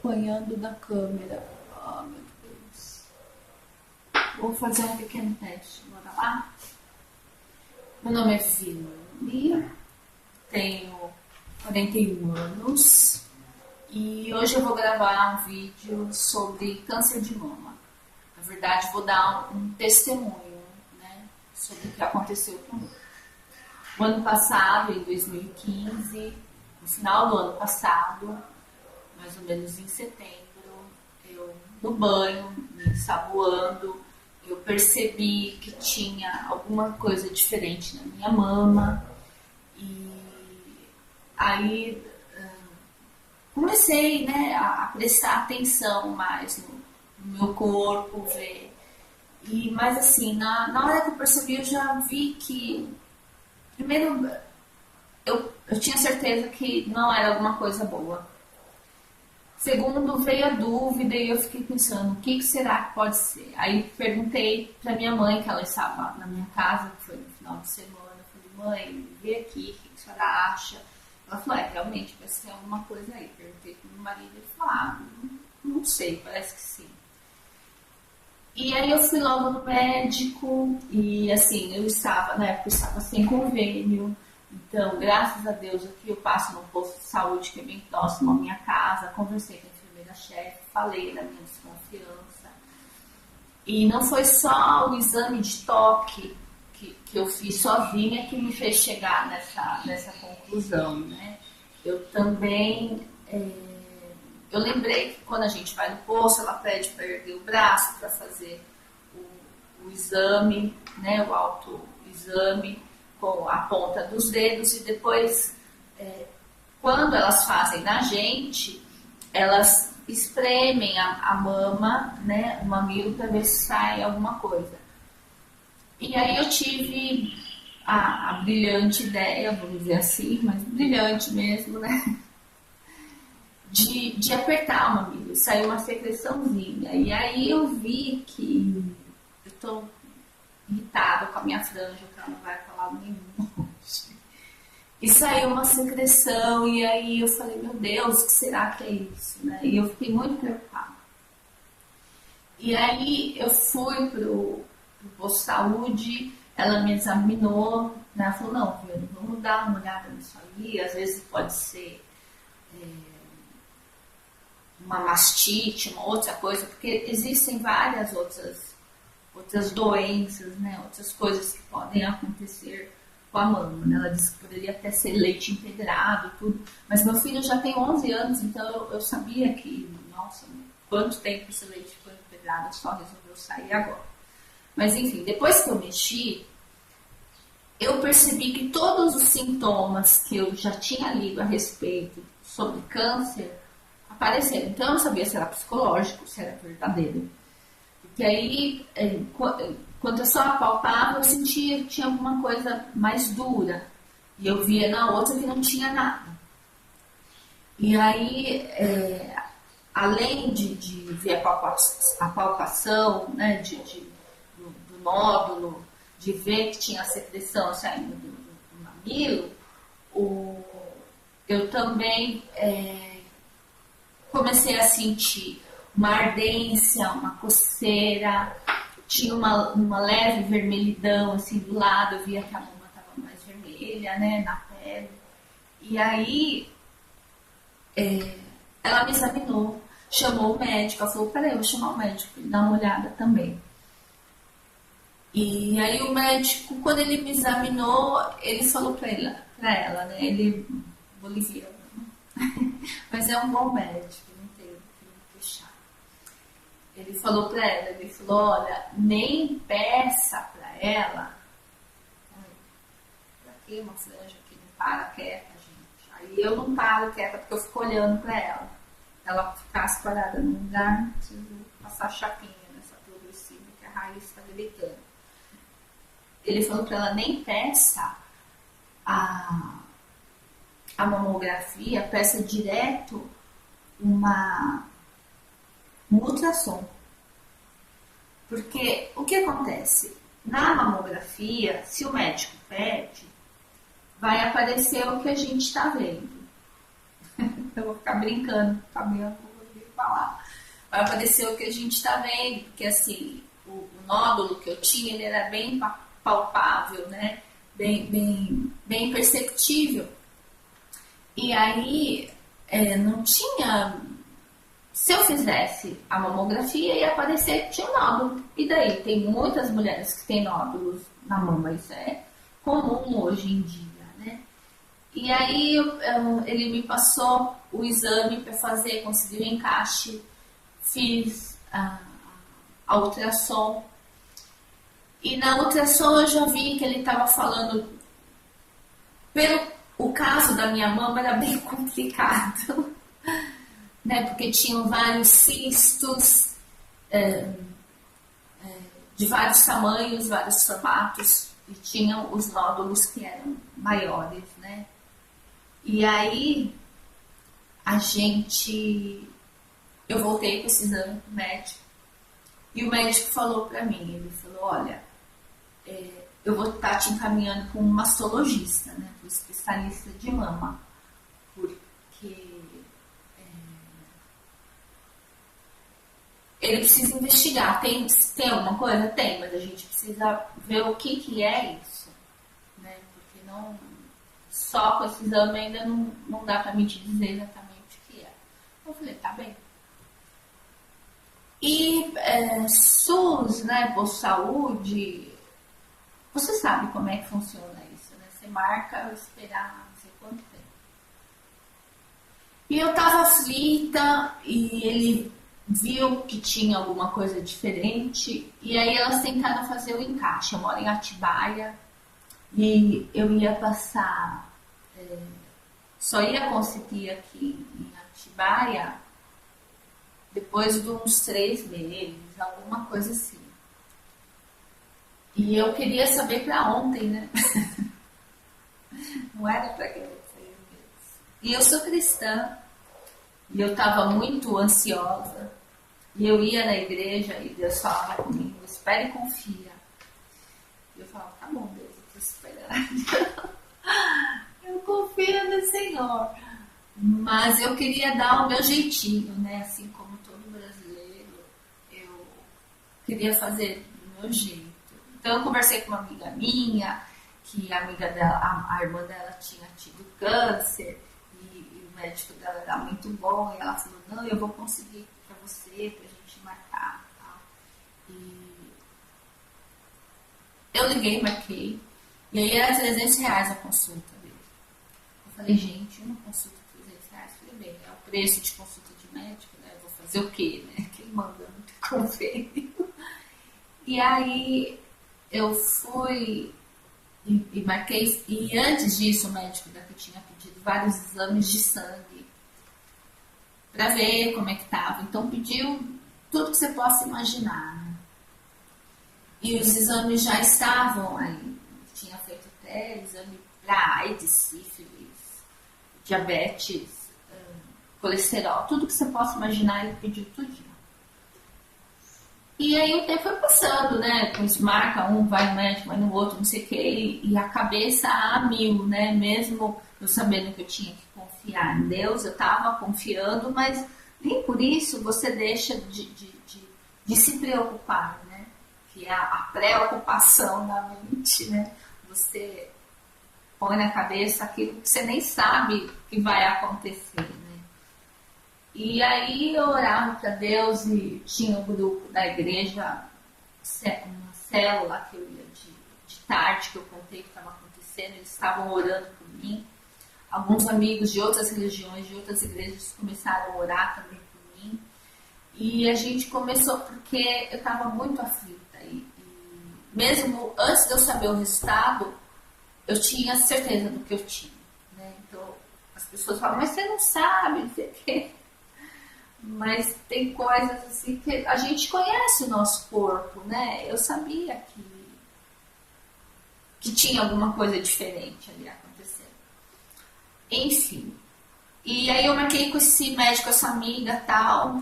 acompanhando da câmera. Oh, meu Deus. Vou fazer um pequeno teste. Bora lá? Meu nome é Vilani, tenho 41 anos e hoje eu vou gravar um vídeo sobre câncer de mama. Na verdade, vou dar um testemunho, né, sobre o que aconteceu comigo. O ano passado, em 2015, no final do ano passado, mais ou menos em setembro, eu no banho, me ensaboando, eu percebi que tinha alguma coisa diferente na minha mama e aí comecei, né, a prestar atenção mais no meu corpo, ver. Mas assim, na hora que eu percebi, eu já vi que, primeiro, eu tinha certeza que não era alguma coisa boa. Segundo, veio a dúvida e eu fiquei pensando, o que será que pode ser? Aí perguntei para minha mãe, que ela estava na minha casa, que foi no final de semana. Eu falei, mãe, vê aqui, o que a senhora acha? Ela falou, realmente, parece que tem alguma coisa aí. Perguntei para meu marido, ele falou, não sei, parece que sim. E aí eu fui logo no médico e assim, eu estava, na época, eu estava sem convênio. Então, graças a Deus, aqui eu passo num posto de saúde que é bem próximo à minha casa, conversei com a enfermeira-chefe, falei da minha desconfiança. E não foi só o exame de toque que eu fiz sozinha que me fez chegar nessa conclusão, né? Eu também, eu lembrei que quando a gente vai no posto, ela pede para erguer o braço para fazer o exame, né? O autoexame, com a ponta dos dedos e depois, quando elas fazem na gente, elas espremem a mama, né, o mamilo para ver se sai alguma coisa. E aí eu tive a brilhante ideia, vamos dizer assim, mas brilhante mesmo, né, de apertar o mamilo, saiu uma secreçãozinha. E aí eu vi que eu estou irritada com a minha franja, que ela não vai pra lado nenhum hoje. E saiu uma secreção, e aí eu falei, meu Deus, o que será que é isso? Né? E eu fiquei muito preocupada. E aí eu fui pro posto de saúde, ela me examinou, né? Ela falou, não, filho, vamos dar uma olhada nisso aí, às vezes pode ser uma mastite, uma outra coisa, porque existem várias outras doenças, né, outras coisas que podem acontecer com a mama, né? Ela disse que poderia até ser leite integrado, tudo, mas meu filho já tem 11 anos, então eu sabia que, nossa, quanto tempo esse leite foi integrado, só resolveu sair agora. Mas enfim, depois que eu mexi, eu percebi que todos os sintomas que eu já tinha lido a respeito sobre câncer apareceram. Então eu não sabia se era psicológico, se era verdadeiro. E aí, quando eu só apalpava, eu sentia que tinha alguma coisa mais dura. E eu via na outra que não tinha nada. E aí, além de ver a palpação, né, do nódulo, de ver que tinha a secreção saindo do mamilo, eu também comecei a sentir uma ardência, uma coceira, tinha uma leve vermelhidão assim do lado, eu via que a mama estava mais vermelha, né, na pele. E aí ela me examinou, chamou o médico, ela falou, peraí, eu vou chamar o médico para ele dar uma olhada também. E aí o médico, quando ele me examinou, ele falou para ela, né, ele é boliviano, mas é um bom médico. Ele falou para ela, ele falou, olha, nem peça para ela, pra que uma franja que não para quieta, gente? Aí eu não paro quieta porque eu fico olhando para ela. Ela ficasse parada no lugar, não preciso passar chapinha nessa progressiva que a raiz está gritando. Ele falou para ela, nem peça a mamografia, peça direto um ultrassom. Porque o que acontece? Na mamografia, se o médico pede, vai aparecer o que a gente está vendo. Eu vou ficar brincando com a minha falar. Vai aparecer o que a gente está vendo, porque assim, o nódulo que eu tinha, ele era bem palpável, né? Bem perceptível. E aí, não tinha... Se eu fizesse a mamografia, ia aparecer que tinha um nódulo. E daí? Tem muitas mulheres que têm nódulos na mama, isso é comum hoje em dia, né? E aí, ele me passou o exame para fazer, consegui o encaixe, fiz a ultrassom. E na ultrassom eu já vi que ele estava falando, o caso da minha mama era bem complicado, né? Porque tinham vários cistos, de vários tamanhos, vários formatos, e tinham os nódulos que eram maiores, né? E aí, eu voltei com esse exame pro médico, e o médico falou para mim, ele falou, olha, eu vou estar te encaminhando para um mastologista, né, para um especialista de mama, porque ele precisa investigar. Tem alguma coisa? Tem, mas a gente precisa ver o que é isso, né, porque não, só com esse exame ainda não dá para me te dizer exatamente o que é. Eu falei, tá bem. E SUS, né, Posto Saúde, você sabe como é que funciona isso, né? Você marca, esperar não sei quanto tempo. E eu tava aflita e ele viu que tinha alguma coisa diferente e aí elas tentaram fazer o encaixe. Eu moro em Atibaia e eu ia passar, só ia conseguir aqui em Atibaia depois de uns 3 meses, alguma coisa assim. E eu queria saber para ontem, né? Não era para que 3 meses. E eu sou cristã, e eu estava muito ansiosa, e eu ia na igreja e Deus falava comigo, espere e confia. E eu falava, tá bom, Deus, eu estou esperando. Eu confio no Senhor. Mas eu queria dar o meu jeitinho, né? Assim como todo brasileiro, eu queria fazer do meu jeito. Então eu conversei com uma amiga minha, que a amiga dela, a irmã dela tinha tido câncer, e o médico dela era muito bom, e ela falou, não, eu vou conseguir para você, pra gente marcar. Tal. E eu liguei, marquei, e aí era R$300 a consulta dele. Eu falei, gente, uma consulta R$300, falei, bem, é o preço de consulta de médico, né? Eu vou fazer o quê, né? Quem manda muito convênio. E aí eu fui e marquei, e antes disso o médico daqui tinha pedido vários exames de sangue para ver como é que estava. Então pediu tudo que você possa imaginar, né? E os exames já estavam aí. Tinha feito até exame para AIDS, sífilis, diabetes, colesterol, tudo que você possa imaginar, ele pediu tudinho. E aí o tempo foi passando, né? Pois marca um, vai no médico, vai no outro, não sei o quê, e a cabeça a mil, né? Mesmo eu sabendo que eu tinha que confiar em Deus, eu estava confiando, mas nem por isso você deixa de se preocupar, né? Que é a preocupação na mente, né? Você põe na cabeça aquilo que você nem sabe que vai acontecer, né? E aí eu orava para Deus e tinha um grupo da igreja, uma célula que eu ia de tarde, que eu contei que estava acontecendo, eles estavam orando por mim. Alguns amigos de outras religiões, de outras igrejas começaram a orar também por mim. E a gente começou porque eu estava muito aflita. E mesmo antes de eu saber o resultado, eu tinha certeza do que eu tinha, né? Então as pessoas falam, mas você não sabe, não sei o quê. Mas tem coisas assim que a gente conhece o nosso corpo, né? Eu sabia que tinha alguma coisa diferente ali acontecendo. Enfim. E aí eu marquei com esse médico, essa amiga tal,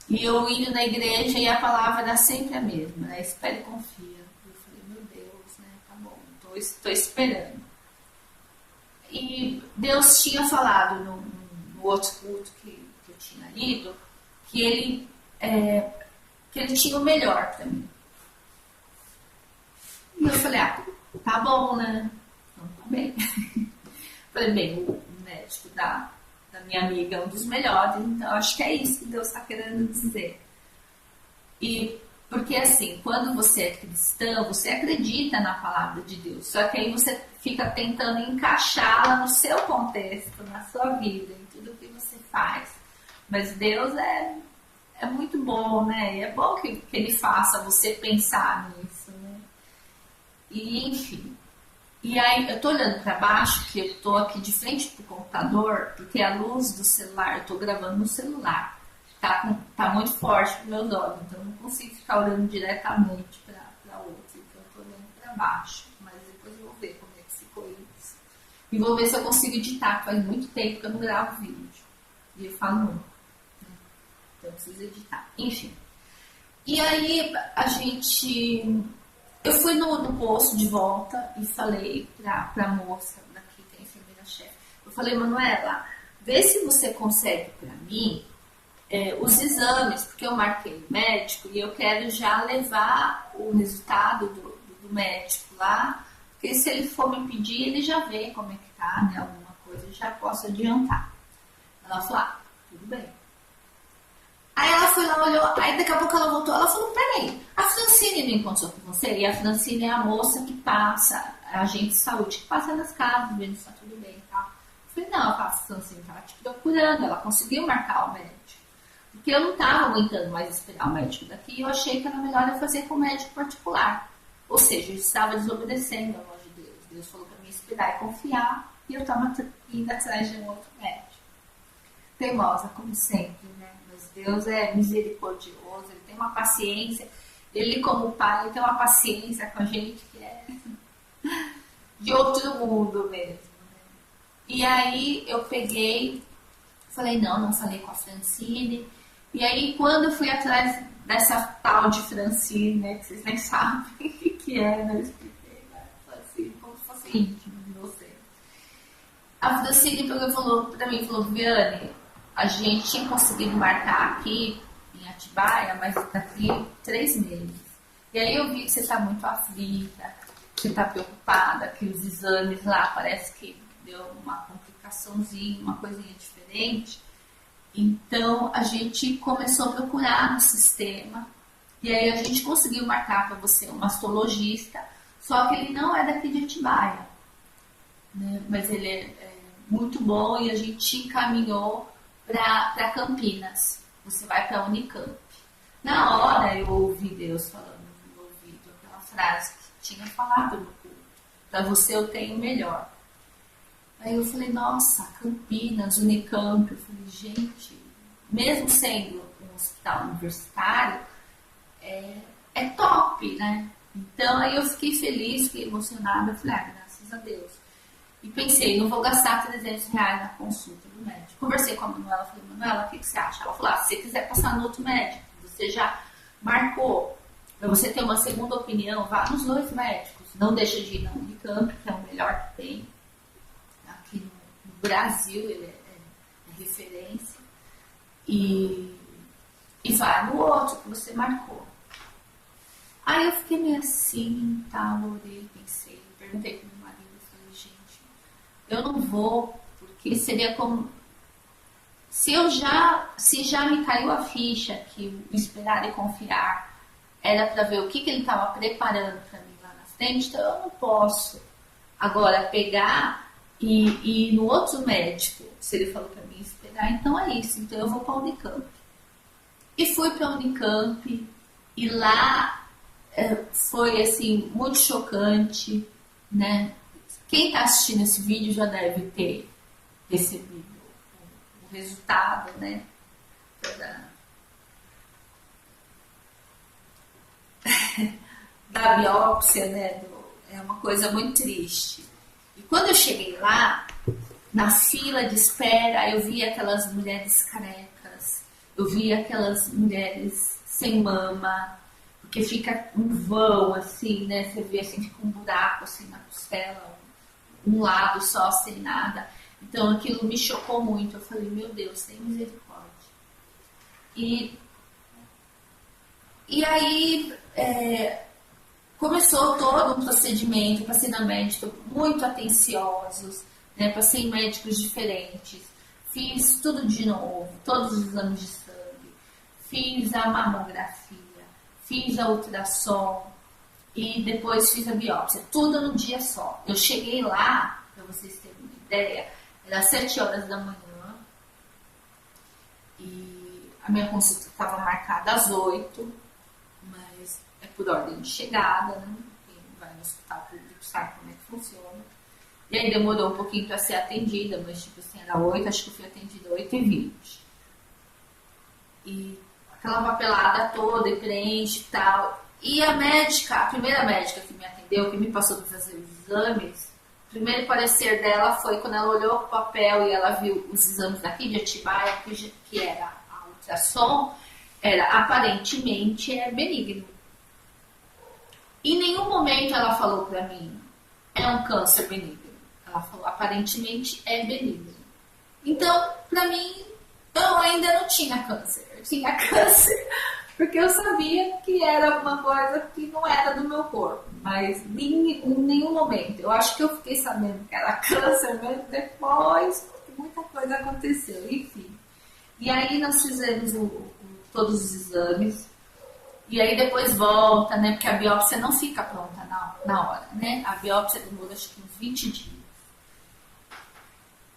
e eu indo na igreja e a palavra era sempre a mesma, né? Espere e confia. Eu falei, meu Deus, né? Tá bom, estou esperando. E Deus tinha falado no outro culto que eu tinha lido, que ele tinha o melhor para mim. E eu falei, tá bom, né? Então tá bem. Falei, bem, o médico da minha amiga é um dos melhores, então acho que é isso que Deus está querendo dizer. E porque assim, quando você é cristã, você acredita na palavra de Deus, só que aí você fica tentando encaixá-la no seu contexto, na sua vida, em tudo que você faz. Mas Deus é muito bom, né? E é bom que Ele faça você pensar nisso, né? E enfim. E aí, eu tô olhando para baixo, que eu tô aqui de frente pro computador, porque a luz do celular, eu tô gravando no celular, tá muito forte pros meus olhos, então eu não consigo ficar olhando diretamente para outro, então eu tô olhando para baixo, mas depois eu vou ver como é que ficou isso. E vou ver se eu consigo editar, faz muito tempo que eu não gravo vídeo, e eu falo muito, né? Então eu preciso editar, enfim. E aí, eu fui no posto de volta e falei pra moça daqui, que é a enfermeira-chefe. Eu falei, Manuela, vê se você consegue pra mim os exames, porque eu marquei o médico e eu quero já levar o resultado do médico lá, porque se ele for me pedir, ele já vê como é que tá, né, alguma coisa, eu já posso adiantar. Ela falou, tudo bem. Aí ela foi lá, olhou, aí daqui a pouco ela voltou, ela falou, peraí, a Francine não encontrou com você? E a Francine é a moça que passa, a agente de saúde, que passa nas casas, vendo se tá tudo bem e tal. Eu falei, não, a Francine tava te procurando, ela conseguiu marcar o médico. Porque eu não tava aguentando mais esperar o médico daqui, e eu achei que era melhor eu fazer com o médico particular. Ou seja, eu estava desobedecendo a voz de Deus. Deus falou para mim esperar e confiar, e eu estava indo atrás de um outro médico. Teimosa, como sempre, né? Mas Deus é misericordioso, Ele tem uma paciência, Ele como Pai, Ele tem uma paciência com a gente que é de outro mundo mesmo, né? E aí eu peguei, falei, não falei com a Francine, e aí quando eu fui atrás dessa tal de Francine, né, que vocês nem sabem o que é, né, eu expliquei, né, Francine, como se fosse íntimo de você. A Francine falou pra mim, Viane, a gente tinha conseguido marcar aqui em Atibaia, mas daqui 3 meses. E aí eu vi que você está muito aflita, que você está preocupada, que os exames lá parece que deu uma complicaçãozinha, uma coisinha diferente. Então a gente começou a procurar no sistema e aí a gente conseguiu marcar para você um mastologista, só que ele não é daqui de Atibaia, né? Mas ele é muito bom e a gente te encaminhou para Campinas. Você vai para a Unicamp. Na hora eu ouvi Deus falando no meu ouvido aquela frase que tinha falado no culto: para você eu tenho melhor. Aí eu falei, nossa, Campinas, Unicamp. Eu falei, gente, mesmo sendo um hospital universitário, é top, né? Então aí eu fiquei feliz, fiquei emocionada. Eu falei, graças a Deus. E pensei, não vou gastar R$300 na consulta do médico. Conversei com a Manuela, falei, Manuela, o que você acha? Ela falou, se você quiser passar no outro médico, você já marcou, para você ter uma segunda opinião, vá nos 2 médicos. Não deixa de ir na Unicamp, que é o melhor que tem. Aqui no Brasil, ele é referência. E vai no outro que você marcou. Aí eu fiquei meio assim, orei, pensei, perguntei pro meu marido, falei, gente, eu não vou, porque seria como se já me caiu a ficha que o esperar e confiar era para ver o que ele estava preparando para mim lá na frente, então eu não posso agora pegar e ir no outro médico, se ele falou para mim esperar, então é isso, então eu vou para a Unicamp. E fui para a Unicamp e lá foi assim muito chocante, né? Quem está assistindo esse vídeo já deve ter recebido o resultado, né? Da biópsia, né? É uma coisa muito triste. E quando eu cheguei lá, na fila de espera, eu vi aquelas mulheres carecas, eu vi aquelas mulheres sem mama, porque fica um vão assim, né? Você vê assim, fica um buraco assim na costela, um lado só, sem nada. Então aquilo me chocou muito. Eu falei, meu Deus, tem misericórdia. E, e aí começou todo um procedimento, passei na médica, muito atenciosos, né? Passei em médicos diferentes, fiz tudo de novo, todos os exames de sangue, fiz a mamografia, fiz a ultrassom e depois fiz a biópsia, tudo num dia só. Eu cheguei lá, para vocês terem uma ideia, era 7 horas da manhã e a minha consulta estava marcada às 8, mas é por ordem de chegada, né? Quem vai no hospital público sabe como é que funciona. E aí demorou um pouquinho para ser atendida, mas tipo assim, era 8, acho que eu fui atendida 8h20. E aquela papelada toda e preenche e tal. E a médica, a primeira médica que me atendeu, que me passou para fazer os exames, o primeiro parecer dela foi quando ela olhou o papel e ela viu os exames daqui de Atibaia, que era a ultrassom, era aparentemente benigno. Em nenhum momento ela falou para mim, é um câncer benigno. Ela falou, aparentemente é benigno. Então, para mim, eu ainda não tinha câncer. Eu tinha câncer porque eu sabia que era alguma coisa que não era do meu corpo. Mas em nenhum momento. Eu acho que eu fiquei sabendo que era câncer mesmo depois, porque muita coisa aconteceu. Enfim. E aí nós fizemos todos os exames. E aí depois volta, né? Porque a biópsia não fica pronta na hora, né? A biópsia demora acho que uns 20 dias.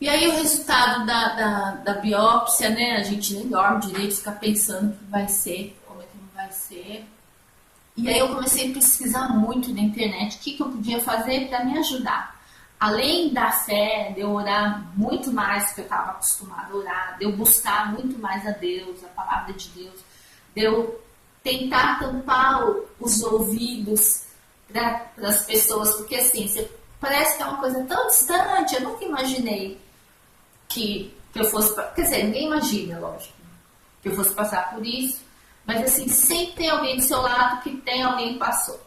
E aí o resultado da biópsia, né? A gente nem dorme direito, fica pensando o que vai ser, como é que não vai ser. E aí eu comecei a pesquisar muito na internet o que eu podia fazer para me ajudar. Além da fé, de eu orar muito mais do que eu estava acostumada a orar, de eu buscar muito mais a Deus, a palavra de Deus, de eu tentar tampar os ouvidos para as pessoas, porque assim, parece que é uma coisa tão distante, eu nunca imaginei que eu fosse, quer dizer, ninguém imagina, lógico, que eu fosse passar por isso, mas assim, sempre tem alguém do seu lado que tem alguém que passou.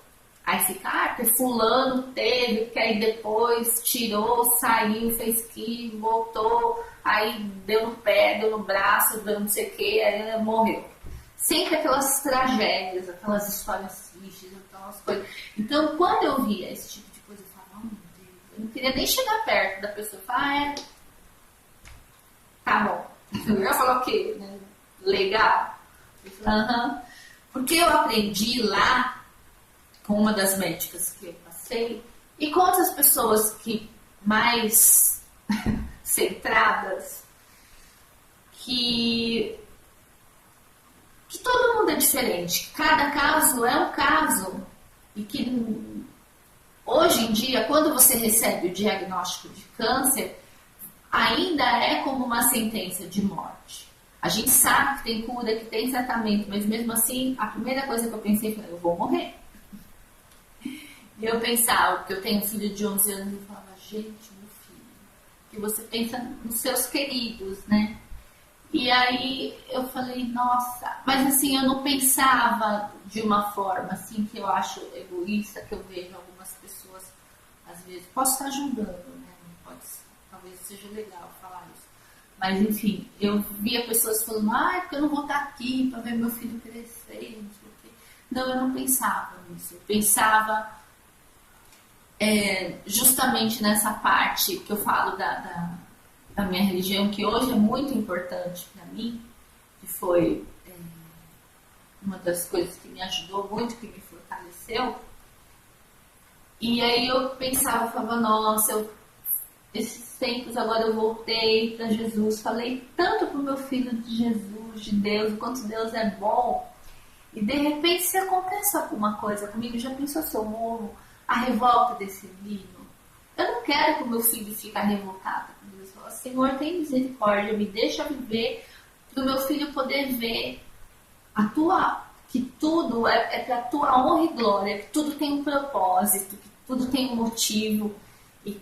Aí fica, porque fulano teve, que aí depois tirou, saiu, fez que, voltou, aí deu no pé, deu no braço, deu não sei o que, aí morreu. Sempre aquelas tragédias, aquelas histórias tristes, aquelas coisas. Então, quando eu via esse tipo de coisa, eu falava, oh, meu Deus, eu não queria nem chegar perto da pessoa. Eu falava, tá bom. Eu ia falar o quê? Né? Legal? Eu falava, porque eu aprendi lá com uma das médicas que eu passei e com outras pessoas que mais centradas, que todo mundo é diferente, cada caso é um caso e que hoje em dia, quando você recebe o diagnóstico de câncer, ainda é como uma sentença de morte. A gente sabe que tem cura, que tem tratamento, mas mesmo assim, a primeira coisa que eu pensei foi, eu vou morrer. E eu pensava, porque eu tenho um filho de 11 anos, e eu falava, gente, meu filho, que você pensa nos seus queridos, né? E aí eu falei, nossa, mas assim, eu não pensava de uma forma assim que eu acho egoísta, que eu vejo algumas pessoas, às vezes, posso estar ajudando, né? Não pode, talvez seja legal falar isso. Mas enfim, eu via pessoas falando, porque eu não vou estar aqui para ver meu filho crescer, não sei o quê. Não, eu não pensava nisso. Eu pensava justamente nessa parte que eu falo da minha religião, que hoje é muito importante para mim, que foi uma das coisas que me ajudou muito, que me fortaleceu. E aí eu pensava, falava, nossa, esses tempos agora eu voltei para Jesus, falei tanto pro meu filho de Jesus, de Deus, o quanto Deus é bom, e de repente se acontece alguma coisa comigo, já pensou se eu morro, a revolta desse menino? Eu não quero que o meu filho fique revoltado com Deus. Falo, Senhor, tem misericórdia, me deixa viver, para o meu filho poder ver que tudo é para a tua honra e glória, que tudo tem um propósito, que tudo tem um motivo e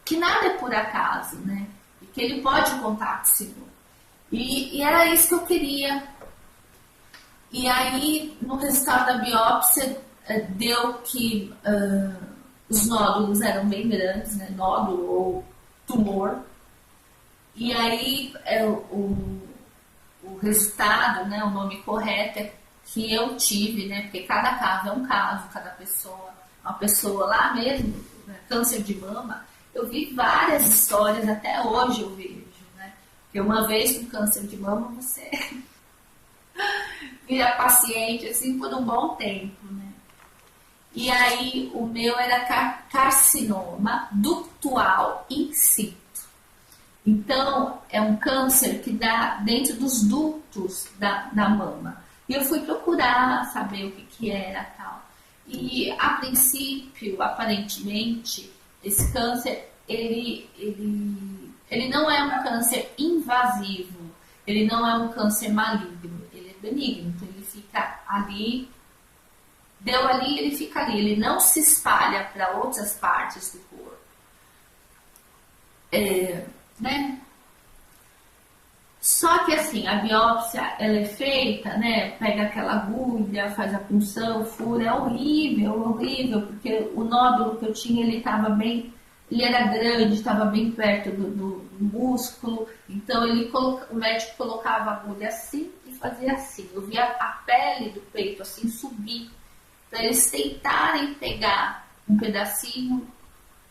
que nada é por acaso, né? E que ele pode contar com o Senhor. E era isso que eu queria. E aí, no resultado da biópsia, deu que os nódulos eram bem grandes, né? Nódulo ou tumor. E aí o o resultado, né, o nome correto é que eu tive, né, porque cada caso é um caso, cada pessoa, uma pessoa lá mesmo, né, câncer de mama, eu vi várias histórias, até hoje eu vejo, né, porque uma vez com câncer de mama você vira paciente assim por um bom tempo, né. E aí o meu era carcinoma ductual in situ. Então, é um câncer que dá dentro dos ductos da mama. E eu fui procurar saber o que era tal. E, a princípio, aparentemente, esse câncer, ele não é um câncer invasivo. Ele não é um câncer maligno. Ele é benigno. Então, ele fica ali, deu ali, ele fica ali. Ele não se espalha para outras partes do corpo. Né? Só que assim, a biópsia ela é feita, né? Pega aquela agulha, faz a punção, fura, é horrível, horrível, porque o nódulo que eu tinha, ele estava bem, ele era grande, estava bem perto do músculo, então o médico colocava a agulha assim e fazia assim. Eu via a pele do peito assim subir, para eles tentarem pegar um pedacinho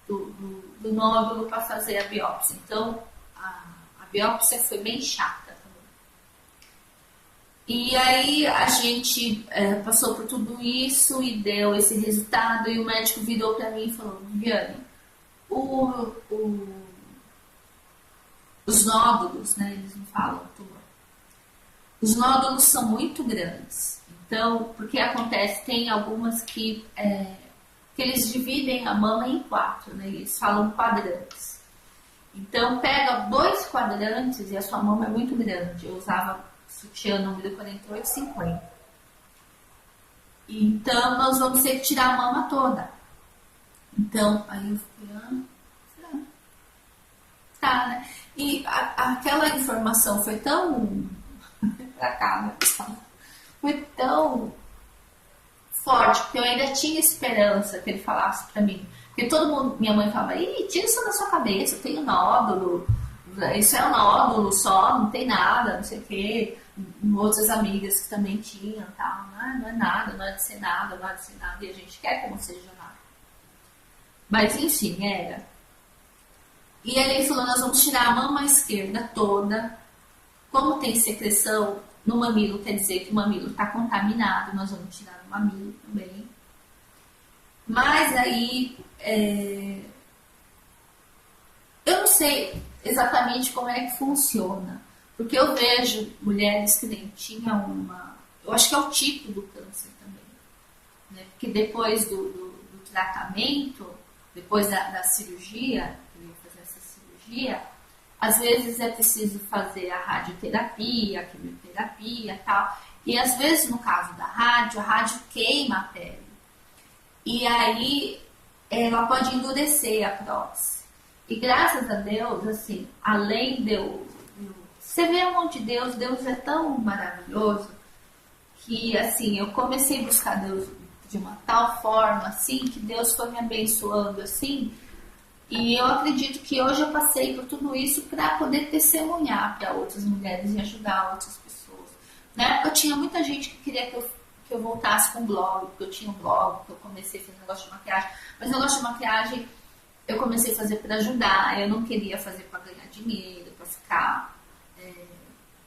do nódulo para fazer a biópsia. Então, a biópsia foi bem chata também. E aí a gente passou por tudo isso e deu esse resultado e o médico virou para mim e falou: Viviane, os nódulos, né, eles não falam tumor, os nódulos são muito grandes. Então, porque acontece, tem algumas que eles dividem a mama em 4, né? Eles falam quadrantes. Então, pega 2 quadrantes e a sua mama é muito grande. Eu usava sutiã número 48, 50. Então, nós vamos ter que tirar a mama toda. Então, aí eu fui, tá, né? E aquela informação foi tão... pra cá, né? Foi tão forte, porque eu ainda tinha esperança que ele falasse pra mim. Porque todo mundo, minha mãe falava: ih, tira isso da sua cabeça, tem um nódulo, isso é um nódulo só, não tem nada, não sei o quê. Outras amigas que também tinham, tal, não é nada, não é de ser nada, não é de ser nada, e a gente quer que não seja nada. Mas enfim, era. E aí ele falou: nós vamos tirar a mama esquerda toda. Como tem secreção no mamilo, quer dizer que o mamilo está contaminado, nós vamos tirar o mamilo também. Mas aí, eu não sei exatamente como é que funciona, porque eu vejo mulheres que nem tinham eu acho que é o tipo do câncer também, né? Porque depois do tratamento, depois da cirurgia, eu ia fazer essa cirurgia, às vezes é preciso fazer a radioterapia, a quimioterapia e tal. E às vezes, no caso da rádio, a rádio queima a pele. E aí, ela pode endurecer a prótese. E graças a Deus, assim, além de eu... Você vê a mão de Deus, Deus é tão maravilhoso, que, assim, eu comecei a buscar Deus de uma tal forma, assim, que Deus foi me abençoando, assim. E eu acredito que hoje eu passei por tudo isso para poder testemunhar para outras mulheres e ajudar outras pessoas. Na época eu tinha muita gente que queria que eu voltasse com o blog, porque eu tinha um blog, que eu comecei a fazer negócio de maquiagem. Mas negócio de maquiagem eu comecei a fazer para ajudar, eu não queria fazer para ganhar dinheiro, para ficar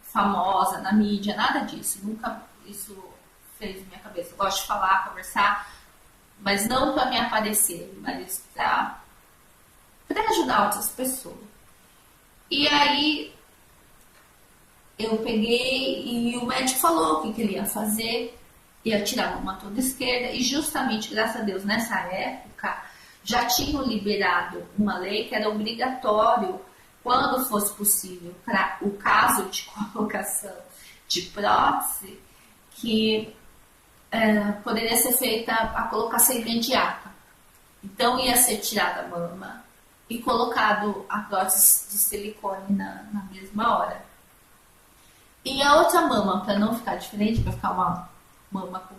famosa na mídia, nada disso. Nunca isso fez minha cabeça. Eu gosto de falar, conversar, mas não para me aparecer, mas para ajudar outras pessoas. E aí eu peguei e o médico falou o que ele ia fazer, ia tirar a mama toda esquerda, e justamente, graças a Deus, nessa época já tinham liberado uma lei que era obrigatório, quando fosse possível, para o caso de colocação de prótese, que poderia ser feita a colocação imediata. Então ia ser tirada a mama e colocado a prótese de silicone na mesma hora. E a outra mama, para não ficar diferente, para ficar uma mama com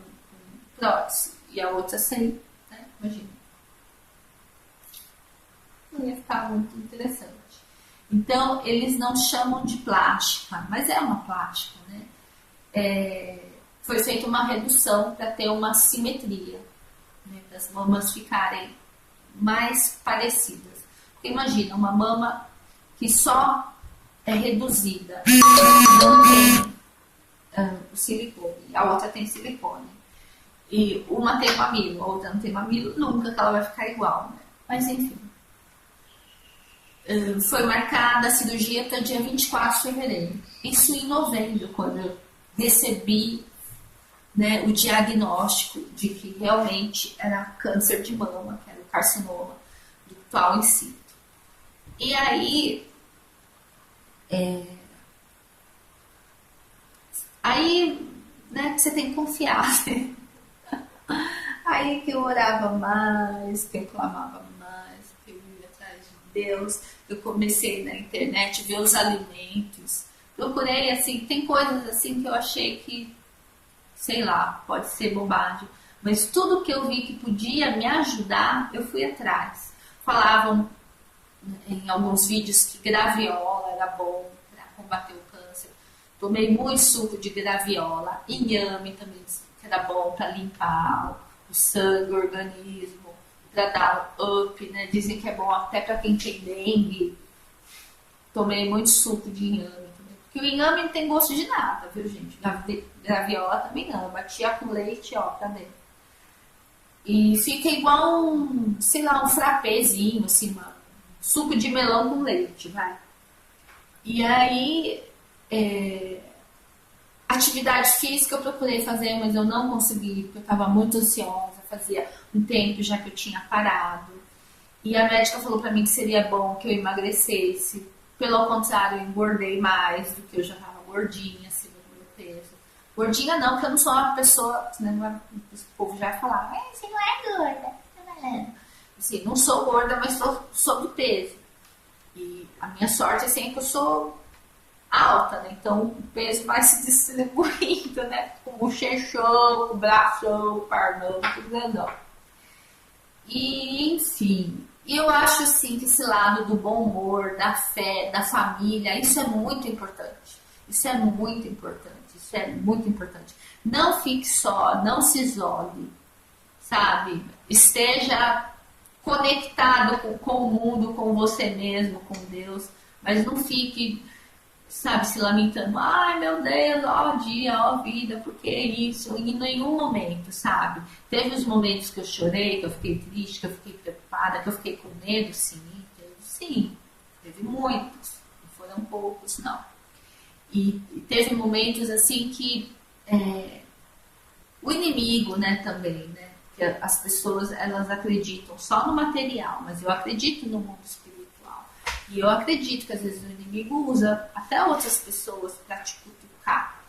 prótese e a outra sem, né? Imagina. Não ia ficar muito interessante. Então, eles não chamam de plástica, mas é uma plástica, foi feita uma redução para ter uma simetria, né, para as mamas ficarem mais parecidas. Porque imagina, uma mama que só é reduzida, não tem o silicone, a outra tem silicone, e uma tem mamilo, a outra não tem mamilo, nunca que ela vai ficar igual, né? Mas enfim. Foi marcada a cirurgia para o dia 24 de fevereiro. Isso em novembro, quando eu recebi, né, o diagnóstico de que realmente era câncer de mama, que era o carcinoma ductal in situ. E aí, né, você tem que confiar, né? Aí que eu orava mais, que eu clamava mais, que eu ia atrás de Deus. Eu comecei na internet ver os alimentos. Procurei, assim, tem coisas assim que eu achei que, sei lá, pode ser bobagem. Mas tudo que eu vi que podia me ajudar, eu fui atrás. Falavam em alguns vídeos que graviola era bom para combater o câncer. Tomei muito suco de graviola, inhame também, que era bom para limpar o sangue, o organismo, para dar up, né? Dizem que é bom até para quem tem dengue. Tomei muito suco de inhame também. Porque o inhame não tem gosto de nada, viu, gente? Graviola também não. Eu batia com leite, ó, pra dentro. E fica igual sei lá, um frappézinho, assim, suco de melão com leite, vai. E aí, atividade física eu procurei fazer, mas eu não consegui, porque eu estava muito ansiosa, fazia um tempo já que eu tinha parado. E a médica falou para mim que seria bom que eu emagrecesse. Pelo contrário, eu engordei mais do que eu já estava gordinha, acima do meu peso. Gordinha não, porque eu não sou uma pessoa, né, o povo já vai falar, você não é gorda, assim, não sou gorda, mas sou sobre peso. E a minha sorte assim, é que eu sou alta, né? Então o peso vai se distribuindo, né? Com o bochechão, com o bração, o parmão, tudo grandão. E, enfim, eu acho assim que esse lado do bom humor, da fé, da família, isso é muito importante. Isso é muito importante. Isso é muito importante. Não fique só, não se isole, sabe? Esteja conectado com o mundo, com você mesmo, com Deus, mas não fique, sabe, se lamentando, ai meu Deus, ó dia, ó vida, por que isso? Em nenhum momento, sabe? Teve os momentos que eu chorei, que eu fiquei triste, que eu fiquei preocupada, que eu fiquei com medo, sim, teve muitos, não foram poucos, não. E teve momentos assim que o inimigo, né, também, né? Que as pessoas, elas acreditam só no material, mas eu acredito no mundo espiritual. E eu acredito que às vezes o inimigo usa até outras pessoas para te cutucar.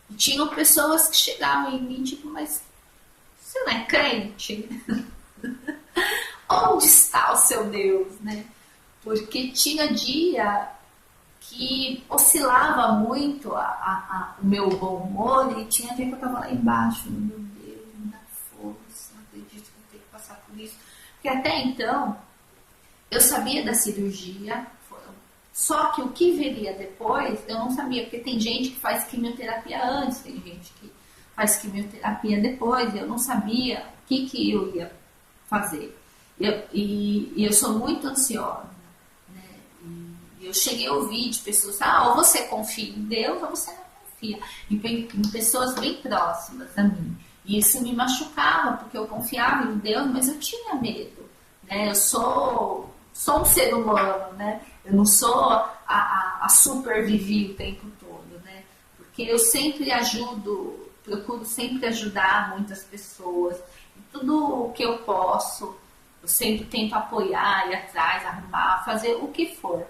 E tinham pessoas que chegavam em mim, tipo, mas você não é crente? Onde está o seu Deus, né? Porque tinha dia que oscilava muito o meu bom humor e tinha dia que eu estava lá embaixo, meu Deus, me dá força, não acredito que eu tenho que passar por isso. Porque até então, eu sabia da cirurgia, só que o que viria depois, eu não sabia, porque tem gente que faz quimioterapia antes, tem gente que faz quimioterapia depois, e eu não sabia o que eu ia fazer. E eu sou muito ansiosa. Eu cheguei a ouvir de pessoas, ou você confia em Deus ou você não confia. Em pessoas bem próximas a mim. E isso me machucava, porque eu confiava em Deus, mas eu tinha medo. Né? Eu sou um ser humano, né? Eu não sou a super Vivi o tempo todo, né? Porque eu sempre procuro sempre ajudar muitas pessoas. Em tudo o que eu posso, eu sempre tento apoiar, ir atrás, arrumar, fazer o que for.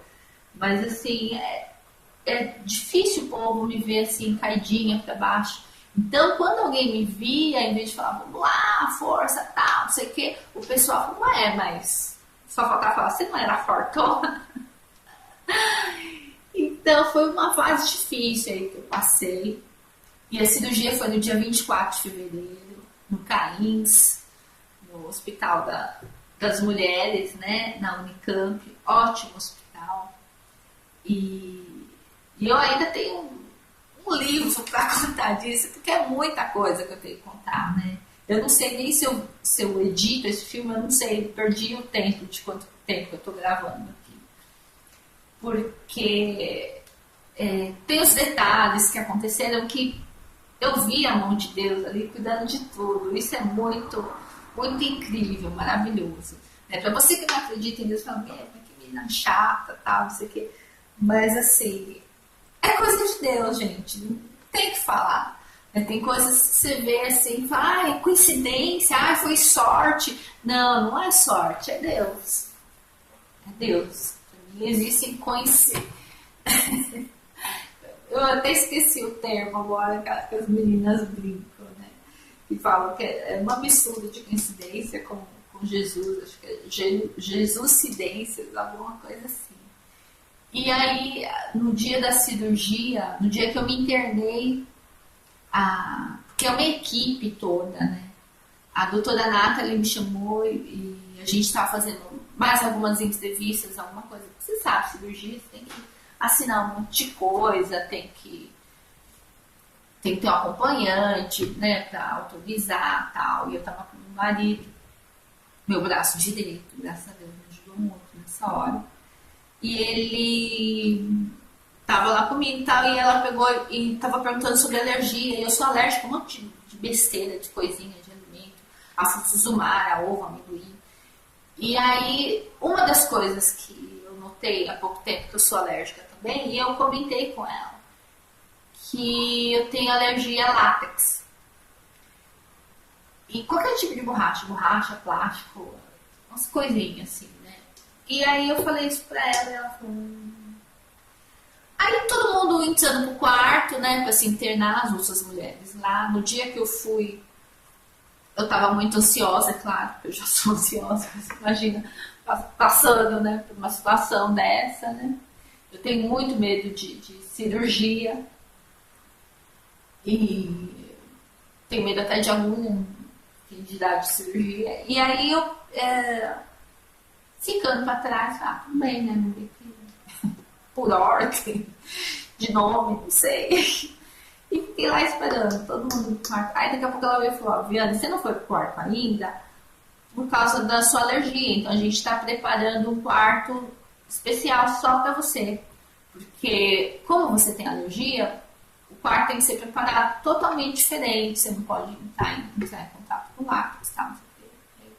Mas assim, é difícil o povo me ver assim, caidinha para baixo. Então, quando alguém me via, em vez de falar, vamos lá, força, tal, não sei o quê, o pessoal fala, mas só faltava falar, você não era fortona? Então, foi uma fase difícil aí que eu passei. E a cirurgia foi no dia 24 de fevereiro, no CAINS, no Hospital das Mulheres, né, na Unicamp, ótimo hospital. E eu ainda tenho um um livro para contar disso, porque é muita coisa que eu tenho que contar, né? Eu não sei nem se eu edito esse filme, eu não sei, perdi o tempo de quanto tempo eu estou gravando aqui. Porque tem os detalhes que aconteceram que eu vi a mão de Deus ali cuidando de tudo. Isso é muito, muito incrível, maravilhoso. Né? Para você que não acredita em Deus, fala, que menina chata, tal, não sei o quê. Mas assim, é coisa de Deus, gente. Não tem que falar. Né? Tem coisas que você vê assim, fala, é coincidência, foi sorte. Não, não é sorte, é Deus. É Deus. Para mim existem coincidências. Eu até esqueci o termo agora que as meninas brincam, né? Que falam que é uma mistura de coincidência com Jesus, acho que é Jesuscidências, alguma coisa assim. E aí, no dia da cirurgia, no dia que eu me internei, porque é uma equipe toda, né? A doutora Nathalie me chamou e a gente estava fazendo mais algumas entrevistas, alguma coisa. Você sabe, cirurgia, você tem que assinar um monte de coisa, tem que ter um acompanhante, né, para autorizar e tal. E eu tava com meu marido, meu braço direito, graças a Deus, me ajudou muito nessa hora. E ele tava lá comigo e tal, e ela pegou e tava perguntando sobre alergia. E eu sou alérgica a um monte de besteira, de coisinha, de alimento, a frutos do mar, a ovo, a amendoim. E aí, uma das coisas que eu notei há pouco tempo, que eu sou alérgica também, e eu comentei com ela, que eu tenho alergia a látex. E qualquer tipo de borracha, plástico, umas coisinhas assim, né? E aí eu falei isso pra ela e ela falou... Aí todo mundo entrando pro quarto, né, pra se internar, as outras mulheres lá. No dia que eu fui, eu tava muito ansiosa, claro, eu já sou ansiosa, você imagina, passando, né, por uma situação dessa, né? Eu tenho muito medo de cirurgia e tenho medo até de algum idade de cirurgia. E aí eu, ficando pra trás, tudo bem, né, não tem que... por ordem de nome, não sei. E fiquei lá esperando, todo mundo no quarto. Aí daqui a pouco ela veio e falou, Viana, você não foi pro quarto ainda por causa da sua alergia. Então a gente está preparando um quarto especial só para você. Porque como você tem alergia, o quarto tem que ser preparado totalmente diferente. Você não pode entrar em contato com látex, tá? Não sei o quê.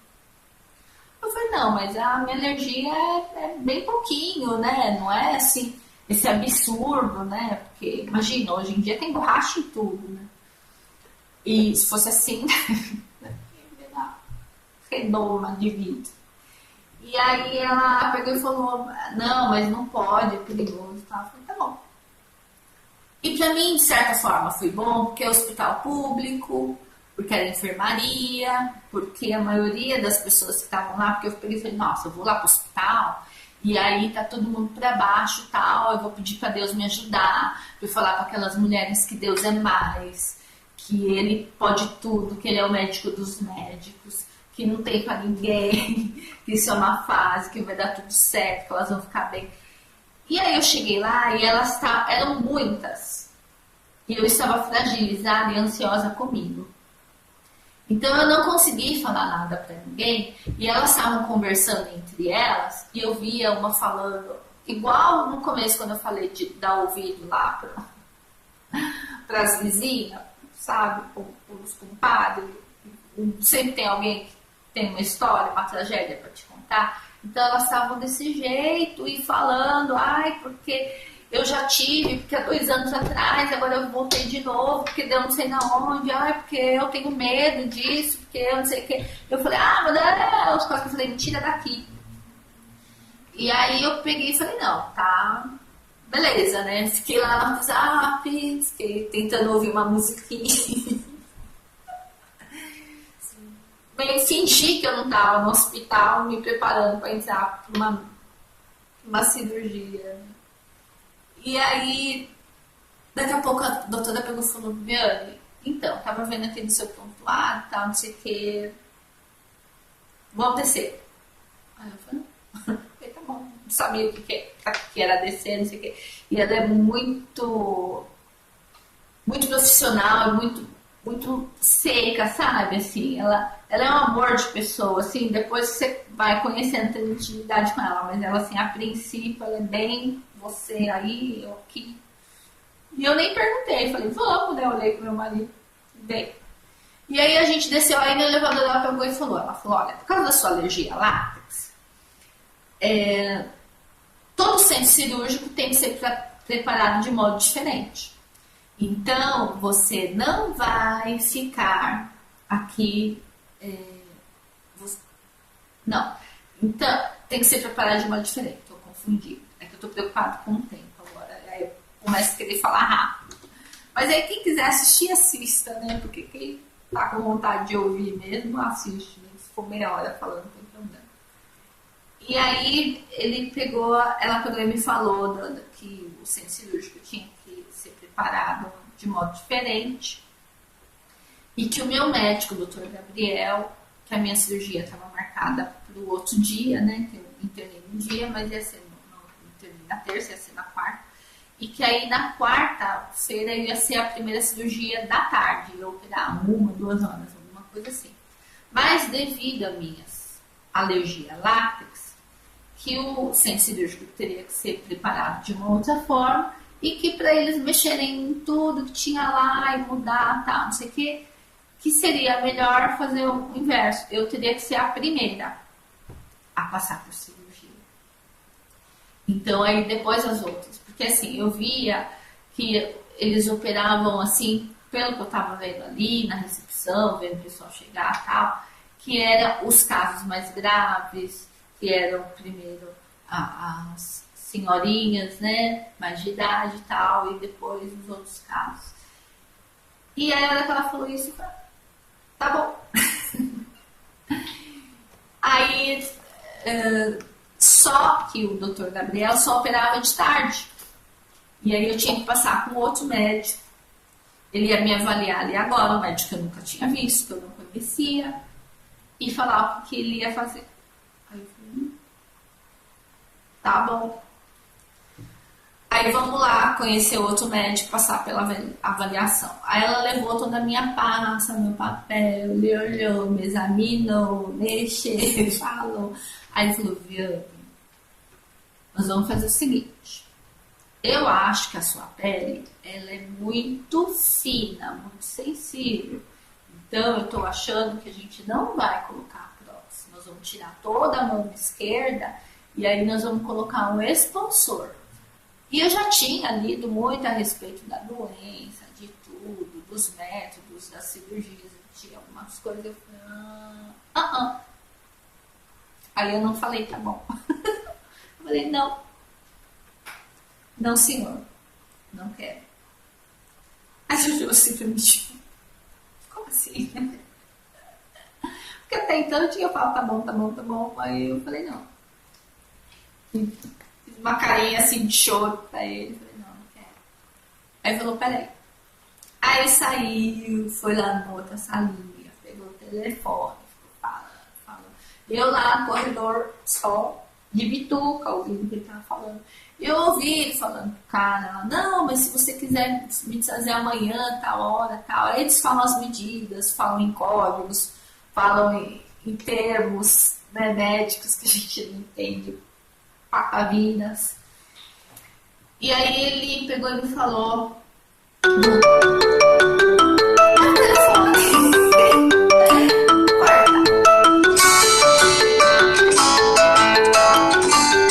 Eu falei, não, mas a minha alergia é bem pouquinho, né? Não é assim, esse absurdo, né? Porque, imagina, hoje em dia tem borracha em tudo, né? E se fosse assim, redoma de vidro. E aí ela pegou e falou, não, mas não pode, é perigoso. Eu falei, tá bom. E pra mim, de certa forma, foi bom, porque é hospital público, porque era enfermaria, porque a maioria das pessoas que estavam lá, porque eu peguei e falei, nossa, eu vou lá pro hospital, e aí tá todo mundo pra baixo e tal, eu vou pedir pra Deus me ajudar, pra eu falar pra aquelas mulheres que Deus é mais, que Ele pode tudo, que Ele é o médico dos médicos, que não tem pra ninguém, que isso é uma fase, que vai dar tudo certo, que elas vão ficar bem. E aí eu cheguei lá e elas eram muitas, e eu estava fragilizada e ansiosa comigo. Então eu não consegui falar nada pra ninguém, e elas estavam conversando entre elas, e eu via uma falando, igual no começo quando eu falei de dar ouvido lá para as vizinhas, sabe, os compadres, sempre tem alguém que tem uma história, uma tragédia para te contar, então elas estavam desse jeito e falando, porque eu já tive, porque há 2 anos atrás, agora eu voltei de novo, porque deu não sei na onde, porque eu tenho medo disso, porque eu não sei o que. Eu falei, mas não, os caras, eu falei, mentira daqui. E aí eu peguei e falei, não, tá, beleza, né? Fiquei lá no WhatsApp, fiquei tentando ouvir uma musiquinha. Bem, fingi que eu não tava no hospital, me preparando para entrar para uma cirurgia. E aí, daqui a pouco a doutora pegou e falou, Viane, então, tava vendo aqui no seu prontuário, tal, não sei o que, vamos descer. Aí eu falei, tá bom, não sabia o que era descer, não sei o que. E ela é muito muito profissional, muito seca, sabe? Assim, ela é um amor de pessoa, assim, depois você vai conhecendo, tendo intimidade com ela, mas ela, assim, a princípio, ela é bem você aí, eu aqui. E eu nem perguntei, falei, vamos, né? Eu olhei pro meu marido, bem. E aí a gente desceu, aí no elevador ela pegou e falou, olha, por causa da sua alergia a látex, todo centro cirúrgico tem que ser preparado de modo diferente. Então, você não vai ficar aqui. Não. Então, tem que ser preparado de modo diferente. Estou confundindo. É que eu estou preocupado com o tempo agora. Aí eu começo a querer falar rápido. Mas aí, quem quiser assistir, assista, né? Porque quem tá com vontade de ouvir mesmo, assiste. Né? Se for meia hora falando, não tem problema. E aí, ela pegou e me falou que o centro cirúrgico tinha que ser preparado de modo diferente e que o meu médico, o Dr. Gabriel, que a minha cirurgia estava marcada para o outro dia, né, que eu internei no dia, mas ia ser internei na terça, ia ser na quarta, e que aí na quarta-feira ia ser a primeira cirurgia da tarde, ia operar 1, 2 horas, alguma coisa assim. Mas devido a minhas alergias a látex, que o centro cirúrgico teria que ser preparado de uma outra forma e que para eles mexerem em tudo que tinha lá e mudar, tal, não sei o que seria melhor fazer o inverso. Eu teria que ser a primeira a passar por cirurgia. Então aí depois as outras, porque assim, eu via que eles operavam assim, pelo que eu estava vendo ali na recepção, vendo o pessoal chegar, tal, que eram os casos mais graves, que eram primeiro as senhorinhas, né, mais de idade e tal, e depois os outros casos. E aí, a hora que ela falou isso, eu falei, tá bom. Aí, só que o Dr. Gabriel só operava de tarde. E aí eu tinha que passar com outro médico. Ele ia me avaliar ali agora, um médico que eu nunca tinha visto, que eu não conhecia, e falar o que ele ia fazer. Aí eu falei, tá bom. Aí vamos lá conhecer outro médico, passar pela avaliação. Aí ela levou toda a minha pasta, meu papel, ele olhou, me examinou, mexeu, falou. Aí ele falou, Viane, nós vamos fazer o seguinte. Eu acho que a sua pele, ela é muito fina, muito sensível. Então eu tô achando que a gente não vai colocar prótese. Nós vamos tirar toda a mão esquerda e aí nós vamos colocar um expansor. E eu já tinha lido muito a respeito da doença, de tudo, dos métodos, das cirurgias, tinha algumas coisas, eu falei, Aí eu não falei, tá bom. Eu falei, não senhor, não quero. Aí eu olhou assim pra mim, tipo, como assim? Porque até então eu tinha falado, tá bom, aí eu falei, não. Fiz uma carinha assim de choro pra ele. Falei, não quero. Aí ele falou, peraí. Aí ele saiu, foi lá numa outra salinha, pegou o telefone, ficou falando. Eu lá no corredor só, de bituca, ouvindo o que ele tava falando. Eu ouvi ele falando pro cara, não, mas se você quiser me trazer amanhã, tal hora, tal. Aí eles falam as medidas, falam em códigos, falam em termos, né, médicos que a gente não entende. Patavinas. E aí ele pegou e me falou